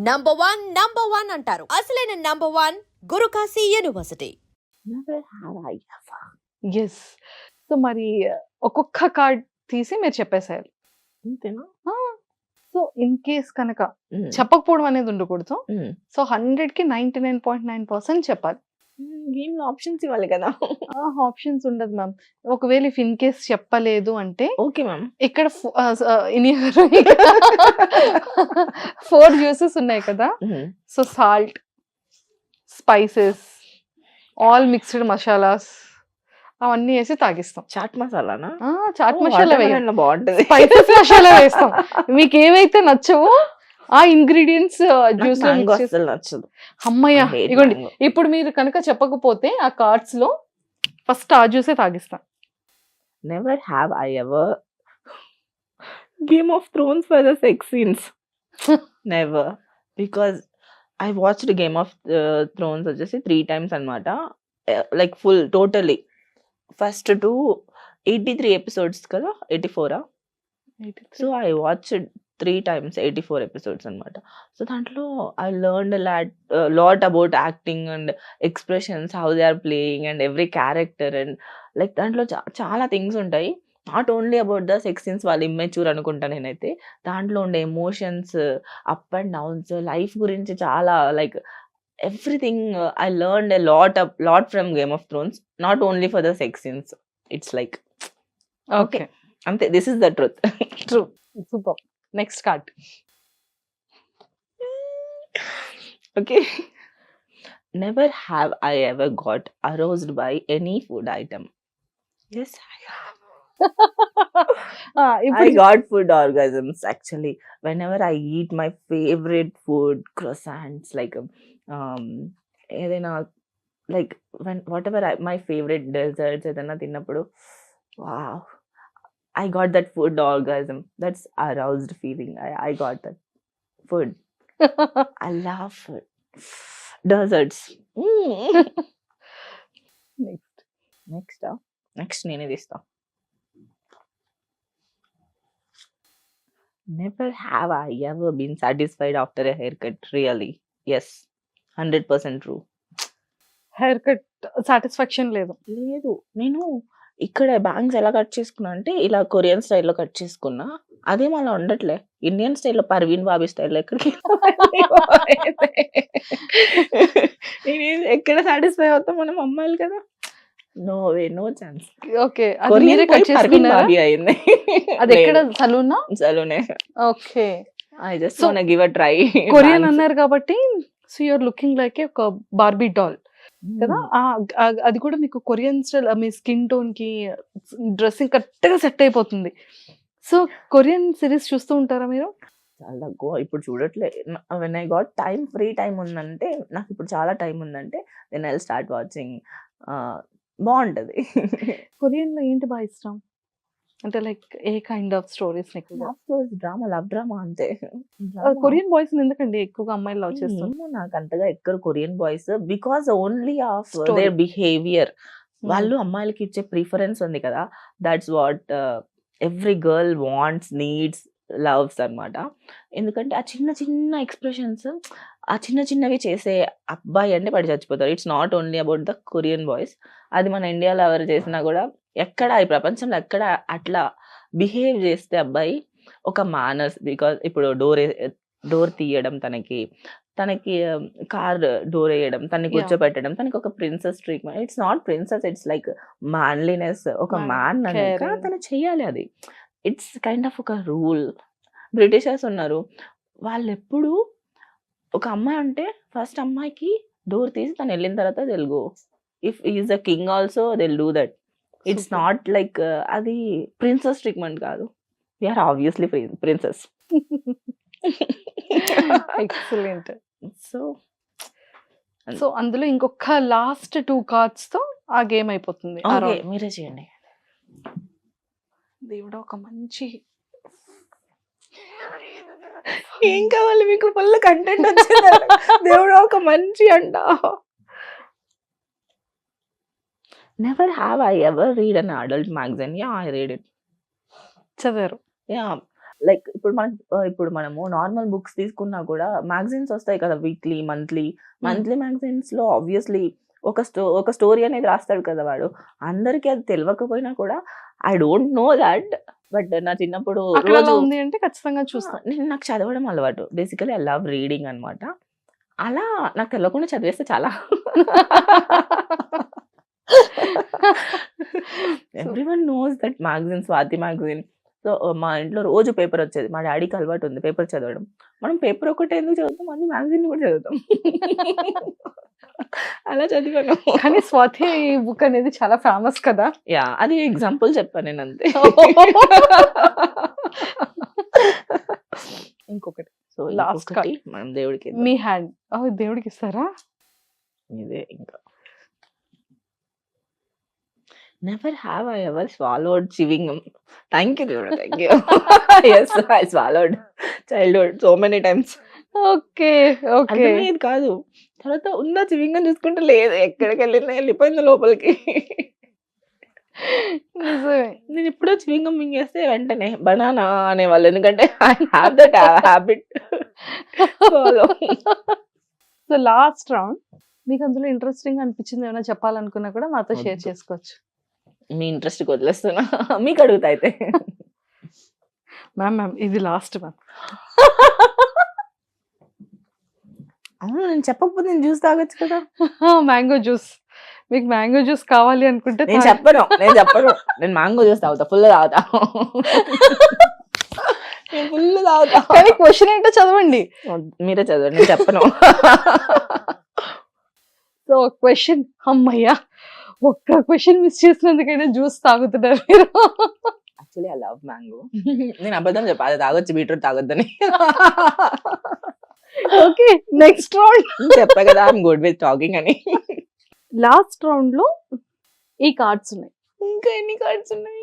Number one అంటారు. అసలైన number one Gurukashi university. Never have I ever. Yes. So మరి ఒక్కొక్క కార్డ్ తీసి మీరు చెప్పేసేయాలి. అంతేనా? సో ఇన్ కేస్ కనుక చెప్పకపోవడం అనేది ఉండకూడదు. సో 100కి 99.9% చెప్పాలి. గేమ్ లో ఆప్షన్స్ ఇవ్వాలి కదా. ఆప్షన్స్ ఉండదు మ్యామ్. ఒకవేళ ఇఫ్ ఇన్ కేస్ చెప్పలేదు అంటే ఓకే మ్యామ్. ఇక్కడ 4 జ్యూసెస్ ఉన్నాయి కదా. So salt, spices, all mixed masalas అవన్నీ వేసి తాగిస్తాం. చాట్ మసాలానా? చాట్ మసాలా వేయం, బాగుంటది. స్పైసెస్ మసాలా వేస్తాం. మీకు ఏవైతే నచ్చవో ఆ ఇంగ్రీడియంట్స్ జ్యూస్ లో మ్యాంగో mix చేసి- అసలు నచ్చదు. అమ్మయ్య I hate ఇగోండి mango. ఇప్పుడు మీరు కనుక చెప్పకపోతే ఆ కార్డ్స్ లో ఫస్ట్ ఆ జ్యూసే తాగిస్తాం. Never have I ever Game of Thrones for the sex scenes. Never. Because I watched Game of Thrones వచ్చేసి 3 times అన్నమాట. Like full totally. First to 83 episodes కదా, 84 so I watched 3 times 84 episodes అన్నమాట. So దాంట్లో I learned a lot about acting and expressions, how they are playing and every character and like దాంట్లో చాలా things ఉంటాయి. Not only about the sex scenes, వాళ్ళు immature అనుకుంటా నేనైతే. దాంట్లో ఉండే emotions, up and downs, life గురించి చాలా like everything I learned a lot from Game of Thrones. Not only for the sex scenes. It's like okay అంతే, this is the truth. True. Super. Next card. Okay. Never have I ever got aroused by any food item. Yes, I have. I ఇప్పుడు got food orgasms actually. Whenever I eat my favorite food, croissants, like ఏదైనా like whatever my favorite desserts ఏదైనా తిన్నప్పుడు, wow, I got that food orgasm. That's aroused feeling. I got that food. I love food. Desserts. Next నేనే తీస్తా. Never have I ever been satisfied after a haircut. Really? Yes. 100% true. Hair cut satisfaction లేదు. లేదు, నేను ఇక్కడ bangs ఎలా cut చేసుకున్నా అంటే ఇలా కొరియన్ స్టైల్లో కట్ చేసుకున్నా. అదేం అలా ఉండట్లే. ఇండియన్ స్టైల్లో పర్వీన్ బాబీ స్టైల్లో ఎక్కడికి నేను ఎక్కడ సాటిస్ఫై అవుతాం మనం అమ్మాయిలు కదా. No way, no chance. Okay, అది మీరే కట్ చేసుకున్నారా? బాబీ అయింది. అది ఎక్కడ సలూనా? సలూనే. Okay. I just So, want give a try. Korean అన్నారు కాబట్టి సో యూఆర్ లుకింగ్ లైక్ ఒక బార్బీ డాల్ కదా. అది కూడా మీకు కొరియన్ స్టైల్ మీ స్కిన్ టోన్ కి డ్రెస్సింగ్ కరెక్ట్ గా సెట్ అయిపోతుంది. సో కొరియన్ సిరీస్ చూస్తూ ఉంటారా మీరు? చాలా తక్కువ ఇప్పుడు చూడట్లే. When I got time, free time ఉందంటే, నాకు ఇప్పుడు చాలా టైం ఉందంటే దెన్ ఐ స్టార్ట్ వాచింగ్. బాగుంటది. కొరియన్ లో ఏంటి బాగా ఇష్టం అంటే లైక్ ఏ కైండ్ ఆఫ్ స్టోరీస్ ఎక్కువగా? లవ్ డ్రామా అంతే. కొరియన్ బాయ్స్ ఎందుకండి ఎక్కువగా అమ్మాయిలు లవ్ చేస్తారు? ఏమో నాకు అంతగా ఎక్కరు Korean boys, because only of Story. Their behaviour. వాళ్ళు అమ్మాయిలకి ఇచ్చే ప్రిఫరెన్స్ ఉంది కదా, that's what every girl wants, needs, loves అన్నమాట. ఎందుకంటే ఆ చిన్న చిన్న ఎక్స్ప్రెషన్స్, ఆ చిన్న చిన్నవి చేసే అబ్బాయి అంటే పడి చచ్చిపోతారు. It's not only about the Korean boys. అది మన ఇండియాలో ఎవరు చేసినా కూడా, ఎక్కడ ఈ ప్రపంచంలో ఎక్కడ అట్లా బిహేవ్ చేస్తే అబ్బాయి ఒక మానర్స్, బికాస్ ఇప్పుడు డోర్ తీయడం, తనకి కార్ డోర్ వేయడం, తనని కూర్చోబెట్టడం, తనకి ఒక princess treatment. It's not princess, it's like manliness. ఒక మ్యాన్ అన్నాక caring. తను చెయ్యాలి అది. ఇట్స్ కైండ్ ఆఫ్ ఒక రూల్. బ్రిటిషర్స్ ఉన్నారు, వాళ్ళు ఎప్పుడు ఒక అమ్మాయి ఉంటే ఫస్ట్ అమ్మాయికి డోర్ తీసి తను వెళ్ళిన తర్వాత Telugu. If is a king also will do that. It's Super. Not like అది ప్రిన్సెస్ ట్రీట్మెంట్ కాదు. We're obviously princess. Excellent. So so అందులో ఇంకొక లాస్ట్ 2 కార్డ్స్ తో ఆ గేమ్ అయిపోతుంది. ఆ ఓకే, round. మీరే చేయండి. దేవుడా ఒక మంచి ఏం కావాలి మీకు? ఫుల్ కంటెంట్ వచ్చింది. దేవుడు ఒక మంచి అంట. Never have I ever read an adult magazine. Yeah, I read it. చదివారు. యా, లైక్ ఇప్పుడు మనము నార్మల్ బుక్స్ తీసుకున్నా కూడా మ్యాగజైన్స్ వస్తాయి కదా, వీక్లీ మంత్లీ మ్యాగజైన్స్ లో ఆబ్వియస్లీ ఒక స్టోరీ అనేది రాస్తాడు కదా వాడు. అందరికి అది తెలియకపోయినా కూడా I don't know that, but నా చిన్నప్పుడు అక్కడ అలా రోజు ఉంది అంటే ఖచ్చితంగా చూస్తాం. నాకు చదవడం అలవాటు. బేసికలీ ఐ లవ్ రీడింగ్ అన్నమాట. అలా నాకు తెలియకుండా చదివేస్తే చాలా everyone knows that magazine, Swathi magazine. So మా ఇంట్లో రోజు పేపర్ వచ్చేది. మా డాడీకి అలవాటు ఉంది పేపర్ చదవడం. మనం పేపర్ ఒకటే ఎందుకు చదువుతాం, అన్ని మ్యాగజైన్ కూడా చదువుతాం. అలా చదివాను. కానీ స్వాతి బుక్ అనేది చాలా ఫేమస్ కదా. యా, అది ఎగ్జాంపుల్ చెప్పాను నేను అంతే. ఇంకొకటి సో Last లాస్ట్ మనం దేవుడికి మీ హ్యాండ్ దేవుడికి ఇస్తారా? ఇదే ఇంకా. Never have I ever swallowed chewing. Thank you దేవుడు, thank you. Yes, I swallowed childhood so many times. Okay okay. అర్థమయ్యేది కాదు. తర్వాత ఉందా చివింగ్ అని చూసుకుంటే లేదు, ఎక్కడికి వెళ్ళిందో వెళ్ళిపోయింది లోపలికి. నిజమే. నేను ఎప్పుడో చివింగం మింగేస్తే వెంటనే బనానా అనేవాళ్ళు, ఎందుకంటే I have that habit. So last round మీకు అందులో ఇంట్రెస్టింగ్ అనిపించింది ఏమైనా చెప్పాలనుకున్నా కూడా మాతో షేర్ వద్దు. చేసుకోవచ్చు. మీ ఇంట్రెస్ట్ వదిలేస్తున్నా, మీకు అడుగుతా అయితే. మ్యామ్ ఇది లాస్ట్ మ్యామ్. అవును, నేను చెప్పకపోతే నేను జ్యూస్ తాగొచ్చు కదా. Mango juice. మీకు మ్యాంగో జ్యూస్ కావాలి అనుకుంటే నేను చెప్పను. నేను మ్యాంగో జ్యూస్ తాగుతా, ఫుల్ తాగుతా. నేను ఫుల్ తాగుతా. కానీ క్వశ్చన్ ఏంటో చదవండి. మీరే చదవండి, నేను చెప్పను. సో క్వశ్చన్, అమ్మయ్యా ఒక్క క్వశ్చన్ మిస్ చేసినందుకైనా జ్యూస్ తాగుతున్నారు మీరు. Actually I love mango. నేను అబద్ధం చెప్పా, అది తాగొచ్చు, బీట్రూట్ తాగొద్దని. Okay, next round. చెప్పా కదా ఐఎమ్ గుడ్ విత్ టాకింగ్ అని. లాస్ట్ రౌండ్ లో ఈ కార్డ్స్ ఉన్నాయి. ఇంకా ఎన్ని కార్డ్స్ ఉన్నాయి?